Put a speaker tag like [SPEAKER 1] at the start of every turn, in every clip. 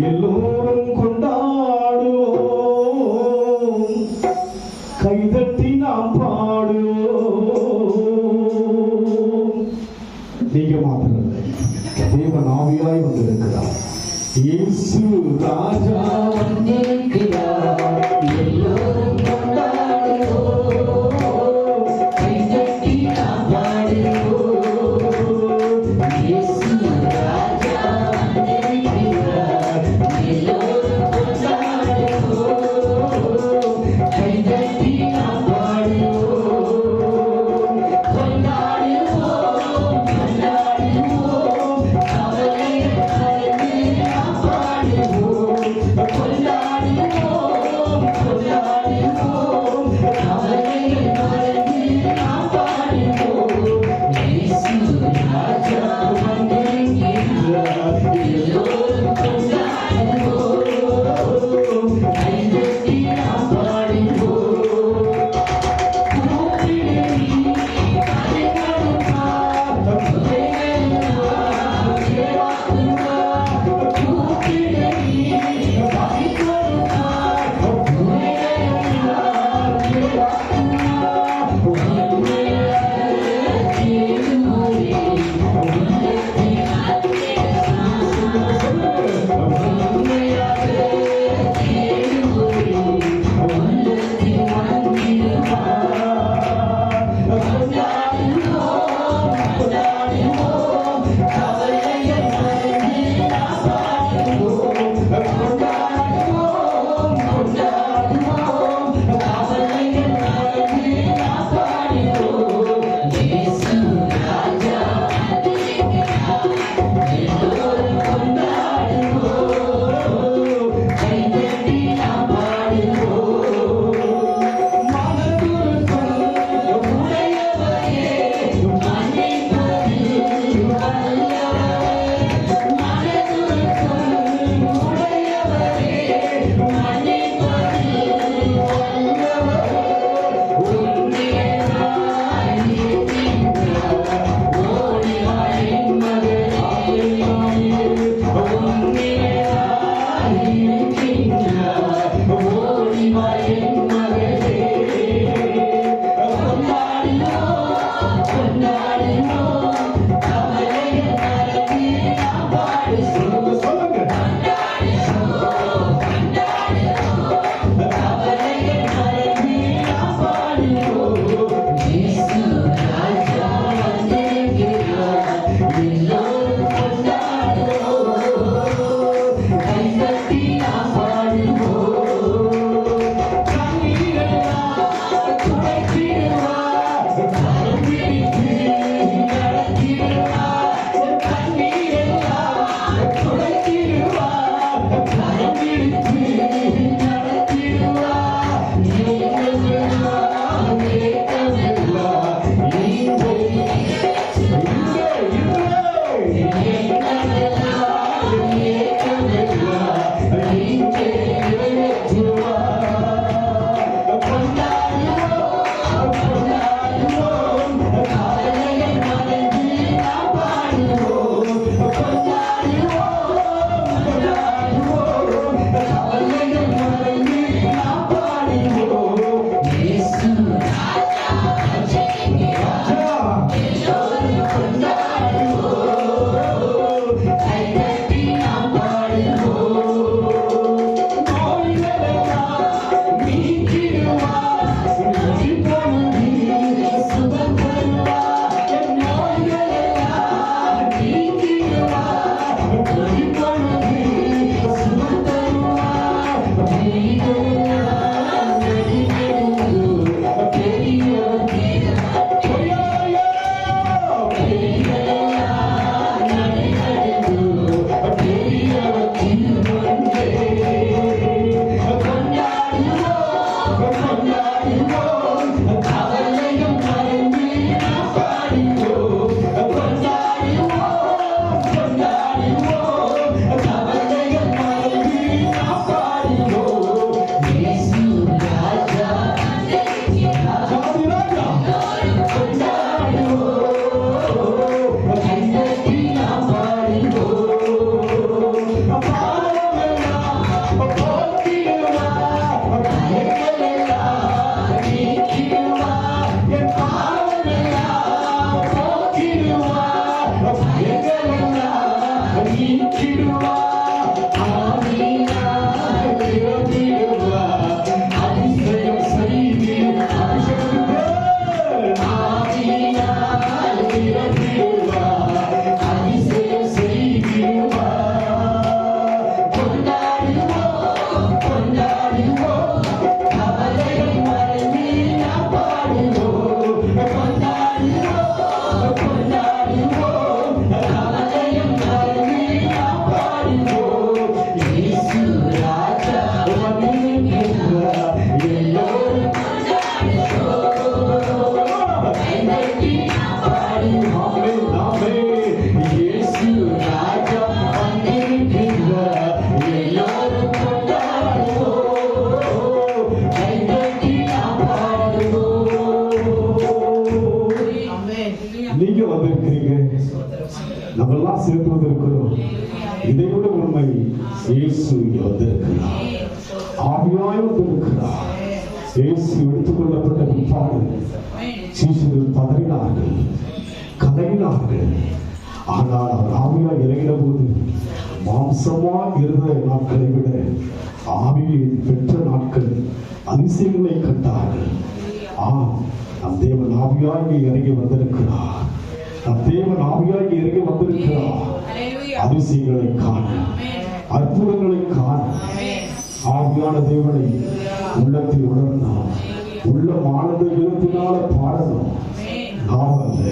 [SPEAKER 1] எல்லோரும் கொண்டாடுவோம், கைதட்டி நாம் பாடுவோம். நீங்க மாத்திரல்ல, தேவன் ஆவியாய் வந்திருக்கிறார். இயேசு ராஜா வந்திருக்கிறார். எல்லோரும் கொண்டாடுவோம், கைதட்டி நாம் பாடுவோம். இயேசு ராஜா வந்திருக்கிறார். எல்லோரும் கொண்டாடுவோம், கைதட்டி நாம் பாடுவோம். கொண்டாடுவோம், கொண்டாடுவோம், அவரை மறந்து நாம் பாடுவோம். கொண்டாடுவோம், கொண்டாடுவோம்,
[SPEAKER 2] நீங்க வந்திருக்கிறீங்க, நம்மெல்லாம் சேர்த்து வந்திருக்கிறோம். இதை விட உண்மை, இயேசு வந்திருக்கிறார், ஆவியாய் வந்திருக்கிறார். இயேசு எடுத்துக்கொள்ளப்பட்ட பிற்பாடு சீஷர்கள் பதறினார்கள், கதறினார்கள். ஆனால் அவர் ஆவியாய் இறங்கின போது மாம்சமா இருந்த நாட்களை விட ஆவியை பெற்ற நாட்கள் அதிசயங்களை கண்டார்கள். நம் தேவன் ஆவியாகி இறங்கி வந்திருக்கிறார். நம் தேவன் ஆவியாகி இறங்கி வந்திருக்கிறார். அதிசயங்களை காண, அற்புதங்களை காண ஆவியான தேவனை உள்ளத்தில் உணர்ந்தார். உள்ளமானது எழுத்தினால பாடணும். நாவல்ல,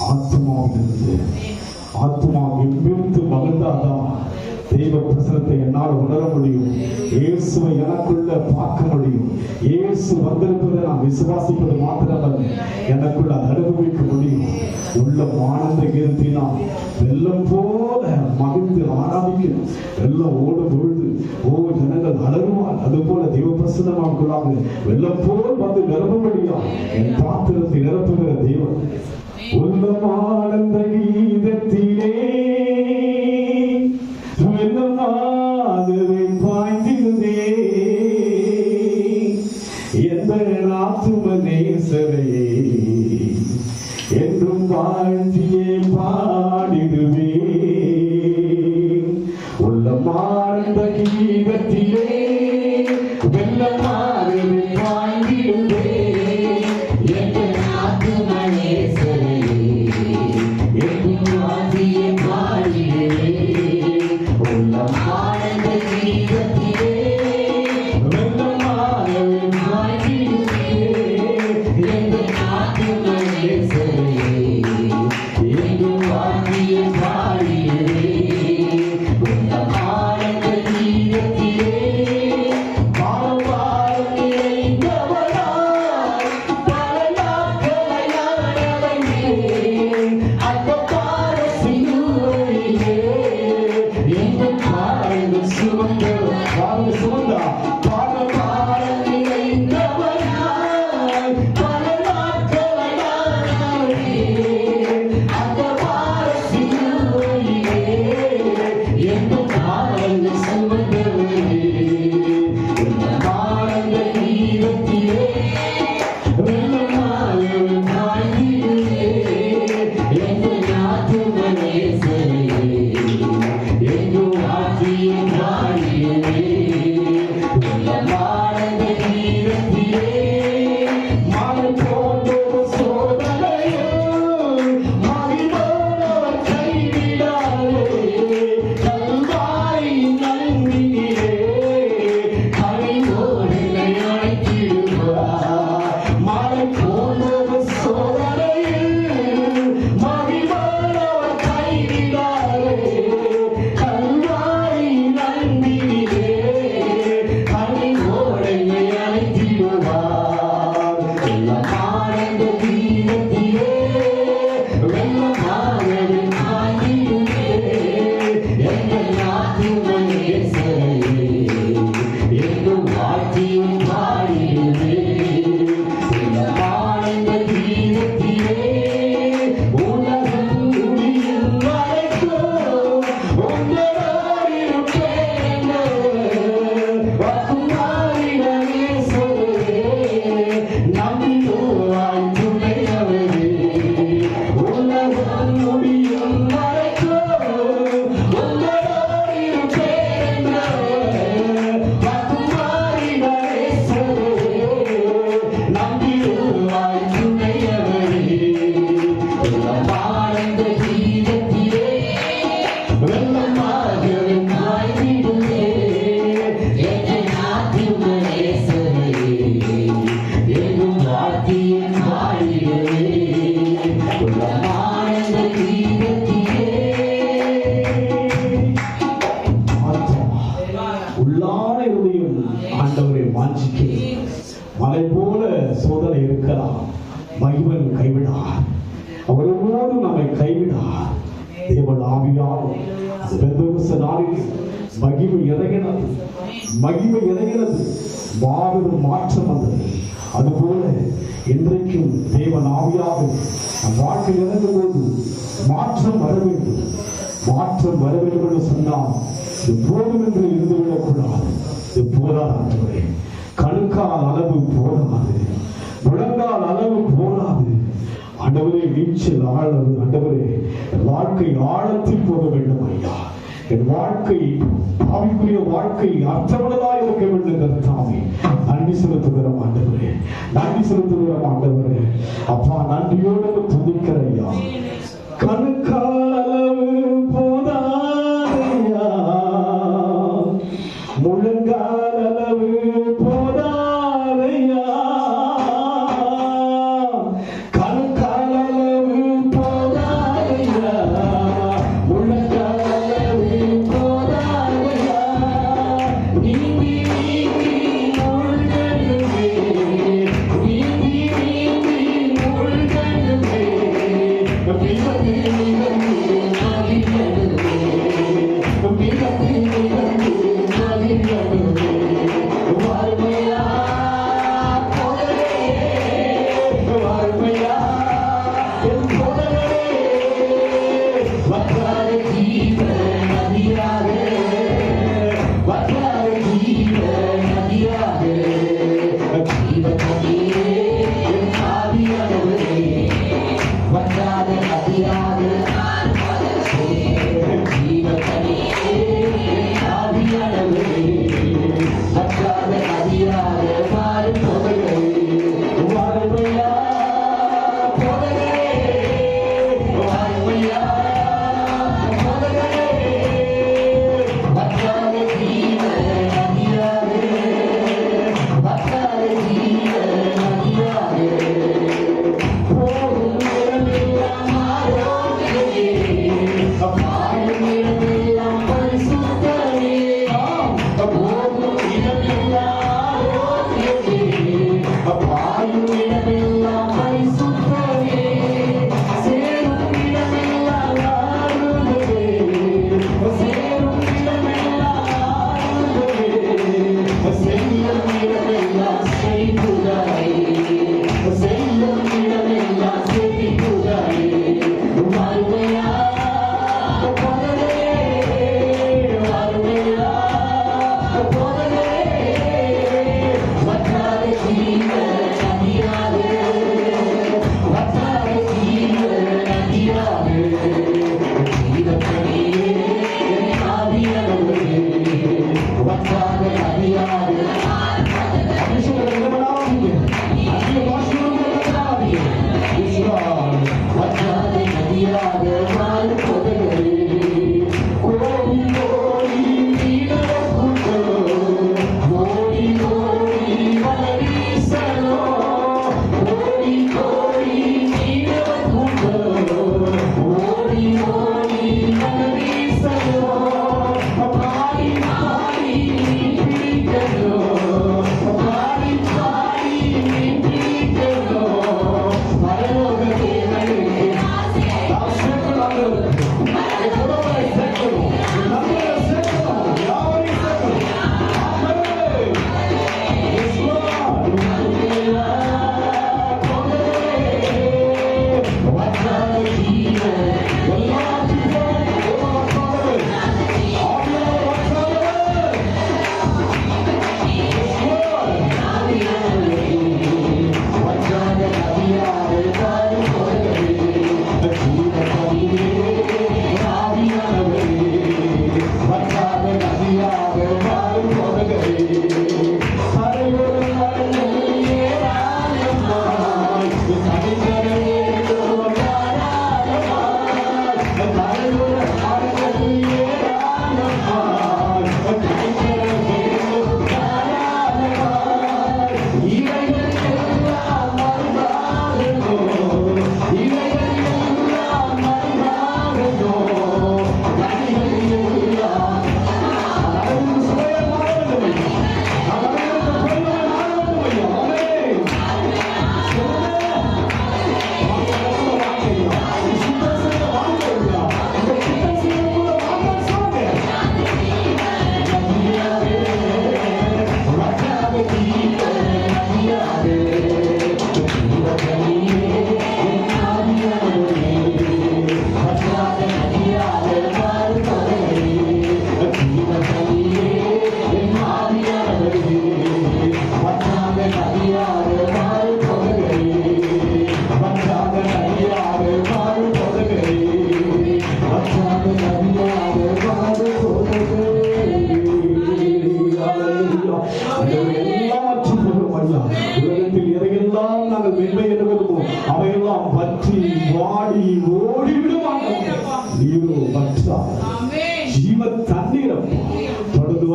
[SPEAKER 2] ஆத்மாவிலிருந்து. ஆத்மா எவ்விருந்து மகிழ்ந்தாதான் தெய்வ பிரசனத்தை என்னால் உணர முடியும். இயேசுவை எனக்குள்ள பார்க்க முடியும். இயேசு வந்திருப்பதை நான் விசுவாசிப்பது மாத்திரமல்ல, எனக்குள்ள அனுபவிக்க முடியும். உள்ள ஆனந்த கீர்த்தினால் வெள்ளம் போல மகிழ்ந்து ஆராதிக்கும். வெள்ளம் ஓடும் பொழுது ஜனங்கள் அலறுவார். அது போல தெய்வ பிரசனமாக்குள்ளாக வெள்ளம் போல் வந்து நிரப்பும்படியா என் பாத்திரத்தை நிரப்புகிற தெய்வம். உள்ளமானந்த கீதத்திலே பாய்ந்திருந்தே எந்த நாத்துமனேசரையே என்றும் வாழ்த்தியே பாடிடுவே. உள்ளமானந்த கீதத்திலே வெள்ளமானது பாய்ந்திடுவே
[SPEAKER 1] எந்த நாத்துமனேசரையே என்றும் வாழ்த்தியே பாடிடுவே. உள்ளமானந்த கீதத்திலே வெள்ளமானது பாய்ந்திடுவே எந்த நாத்துமனேசரையே என்றும் வாழ்த்தியே பாடிடுவே. உள்ளமானந்த கீதத்திலே
[SPEAKER 2] வெள்ளமாக
[SPEAKER 1] பாய்ந்திடுவே என்னை ஆற்றும் நேசரே எங்கும் வாழ்த்தியும் பாடிடுவே உள்ளமானந்த கீதத்திலே
[SPEAKER 2] உள்ளான இருதயம் ஆண்டவரை வாஞ்சிக்கிறேன். மலை போல சோதனை இருக்கலாம், மகிமன் கைவிடார். அவரோடு நம்மை கைவிடார். தேவன் ஆவியார் பெந்தெகோஸ்து நாளில் மகிமை இறங்கினது, மகிமை இறங்கினது, மாபெரும் மாற்றம் வந்தது. அதுபோல இன்றைக்கும் தேவன் ஆவியாக நம் வாழ்க்கை இறங்கும் போது மாற்றம் வர வேண்டும். மாற்றம் வர வேண்டும் என்று சொன்னால் இது போதும் என்று இருந்துவிடக் கூடாது. இது போதாது, கணுக்கால் அளவு போதாது, முழங்கால் அளவு போதாது. ஆண்டவரே நீச்சல் ஆழவு, ஆண்டவரே வாழ்க்கை ஆழத்தில் போக வேண்டும் ஐயா. என் வாழ்க்கை ஆவிக்குரிய வாழ்க்கை அர்த்தமுள்ளதாக இருக்க வேண்டும் கர்த்தாவே. நன்றி செலுத்துகிறோம் ஆண்டவரே, நன்றி செலுத்துகிறோம் ஆண்டவரே. அப்பா நன்றியோடு துதிக்கிற ஐயா. கணுக்கால் அளவு போதாதையா, முழங்கால் அளவு போதாதையா, கணுக்கால் அளவு போதாதையா, முழங்கால் அளவு போதாதையா, நீந்தி மூழ்கணுமே, நீந்தி மூழ்கணுமே, விபத்து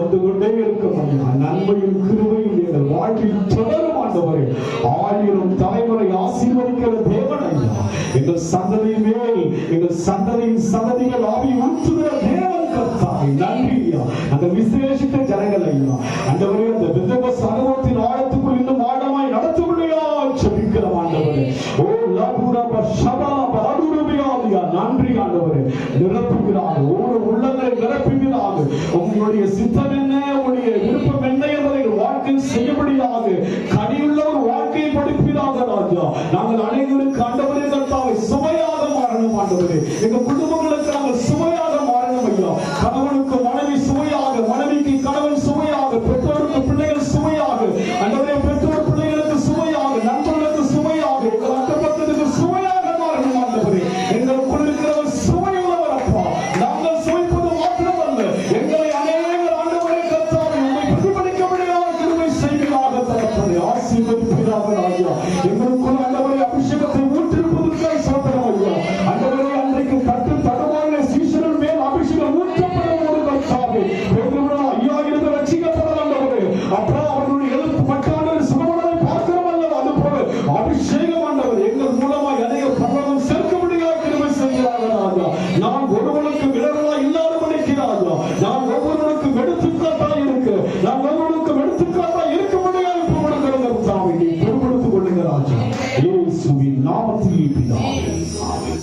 [SPEAKER 2] வந்து கொண்டே இருக்கும் ஐயா. நன்மையும் கிருபையும் எங்கள் வாழ்வில் தொடரும் ஆண்டவரே. 1000 தலைமுறை ஆசீர்வதிக்கிற தேவன் ஐயா. எங்கள் சந்ததியின் மேல் எங்கள் சந்ததியின் சந்ததிகள் ஆவி ஊற்றுகிற தேவன் கர்த்தாவே. நன்றி ஐயா. அந்த விசேஷித்த ஜனங்கள் ஐயா ஆண்டவரே, அந்த பெந்தெகோஸ்து அனுபவத்தின் ஆழத்துக்குள் இன்னும் ஆழமாய் நடத்தும்படியா ஜெபிக்கிறோம் ஆண்டவரே. ஓ லபுரப ஷபல பரதுருபியாதியா. நன்றி ஆண்டவரே. நிரப்புகிறார், ஒவ்வொரு உள்ளங்களை நிரப்புகிறார். உங்களுடைய சித்தம் என்ன, உங்களுடைய விருப்பம் என்ன என்பதை வாழ்க்கையில் செய்யபடியாக கனியுள்ள ஒரு வாழ்க்கையை படிப்பீராக ராஜா. நாங்கள் அனைவருக்கு ஆண்டவரே கர்த்தாவை சுவையாக மாறணும் ஆண்டவரே. எங்கள் குடும்பங்களுக்கு நாங்கள் சுவையாக மாறணும் ஐயா. கணவனுக்கு மனைவி சுவையாக, மனைவிக்கு கணவன் சுவையாக, பெற்றோருக்கு பிள்ளைகள் சுவையாக, ஆண்டவரே பெற்றோர் பிள்ளைகளுக்கு சுவையாக, நண்பர்களுக்கு சுவையாக, எங்கள் அக்கப்பட்டதுக்கு சுவையாக மாறணும் ஆண்டவரே. எங்களுக்குள் இருக்கிறவர் சுவையுள்ளவர் அப்பா. நாங்கள் சுவைப்பது மாத்திரமல்ல, எங்களை அநேகர் ஆண்டவரே கர்த்தாவை உம்மை பிரதிபலிக்கபடியாக கிருபை செய்வீராக தகப்பனே. ஆசீர்வதிப்பீராக ராஜா. எங்களுக்குள் ஆண்டவரே அபிஷேகத்தை ஊற்றிருப்பதற்காக ஸ்தோத்திரம் ஐயா. ஆண்டவரே, அன்றைக்கு தட்டு தடுமாறின சீஷர்கள் மேல் அபிஷேகம் ஊற்றப்படும் ஒரு கர்த்தாவே. பேதுரு ஐயா இருந்து ரட்சிக்கப்படலாம் ஆண்டவரே. அப்பா அவர்களுடைய எழுத்து பட்டாண்டு சுகமனதை பார்க்கிறோம் அல்லவா, அது போல அபிஷேகம் ஆண்டவர் எங்கள் மூலமாய் அநேக பரலோகம் சேர்க்கபடியாக கிருபை செய்கிறார்கள் ராஜா. நான் ஒருவனுக்கு விடவா இல்லாதபடிக்கு ராஜா. நான் ஒவ்வொருவனுக்கும் எடுத்துக்காட்டாய் இருக்கு. நான் ஒவ்வொருவனுக்கும் எடுத்துக்காட்டாய் இருக்கும்படியாக இப்பொழுது கர்த்தாவே நீர் பொறுப்படுத்திக் கொள்ளுங்க ராஜா. இயேசுவின் நாமத்தில் பிதாவே. ஆமென்.